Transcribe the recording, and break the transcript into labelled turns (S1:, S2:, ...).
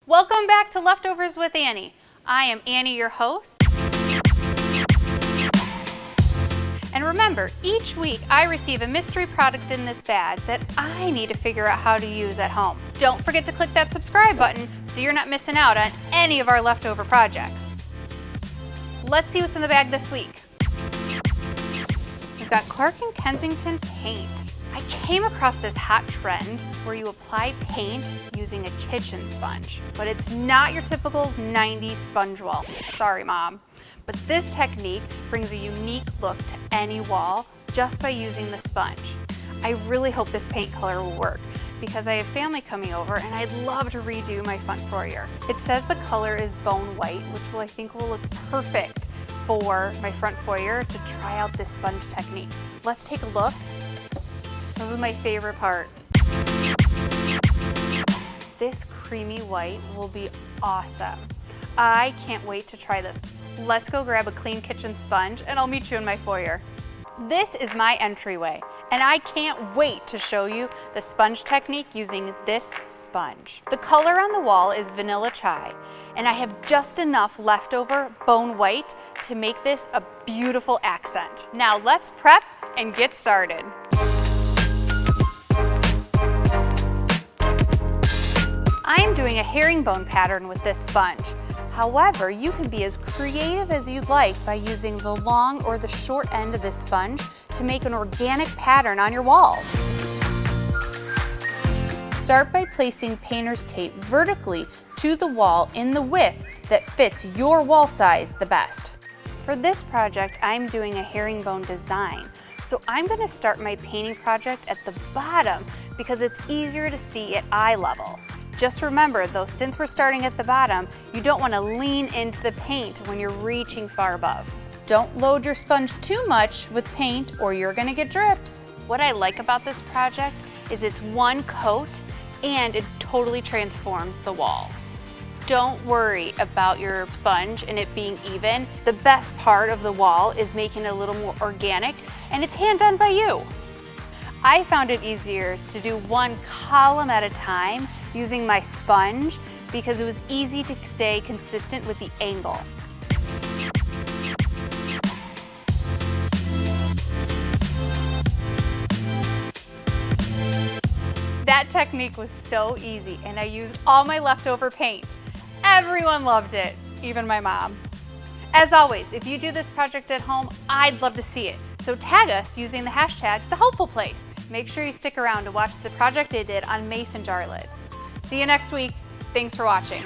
S1: Welcome back to Leftovers with Annie. I am Annie, your host. And remember, each week I receive a mystery product in this bag that I need to figure out how to use at home. Don't forget to click that subscribe button so you're not missing out on any of our leftover projects. Let's see what's in the bag this week. We've got Clark&Kensington paint. I came across this hot trend where you apply paint using a kitchen sponge, but it's not your typical 90s sponge wall. Sorry, Mom. But this technique brings a unique look to any wall just by using the sponge. I really hope this paint color will work because I have family coming over and I'd love to redo my front foyer. It says the color is bone white, which I think will look perfect for my front foyer to try out this sponge technique. Let's take a look. This is my favorite part. This creamy white will be awesome. I can't wait to try this. Let's go grab a clean kitchen sponge and I'll meet you in my foyer. This is my entryway and I can't wait to show you the sponge technique using this sponge. The color on the wall is vanilla chai and I have just enough leftover bone white to make this a beautiful accent. Now let's prep and get started. I am doing a herringbone pattern with this sponge. However, you can be as creative as you'd like by using the long or the short end of this sponge to make an organic pattern on your wall. Start by placing painter's tape vertically to the wall in the width that fits your wall size the best. For this project, I'm doing a herringbone design. So I'm going to start my painting project at the bottom because it's easier to see at eye level. Just remember though, since we're starting at the bottom, you don't want to lean into the paint when you're reaching far above. Don't load your sponge too much with paint or you're going to get drips. What I like about this project is it's one coat and it totally transforms the wall. Don't worry about your sponge and it being even. The best part of the wall is making it a little more organic and it's hand done by you. I found it easier to do one column at a time using my sponge because it was easy to stay consistent with the angle. That technique was so easy and I used all my leftover paint. Everyone loved it, even my mom. As always, if you do this project at home, I'd love to see it. So tag us using the hashtag #TheHopefulPlace. Make sure you stick around to watch the project I did on mason jar lids. See you next week. Thanks for watching.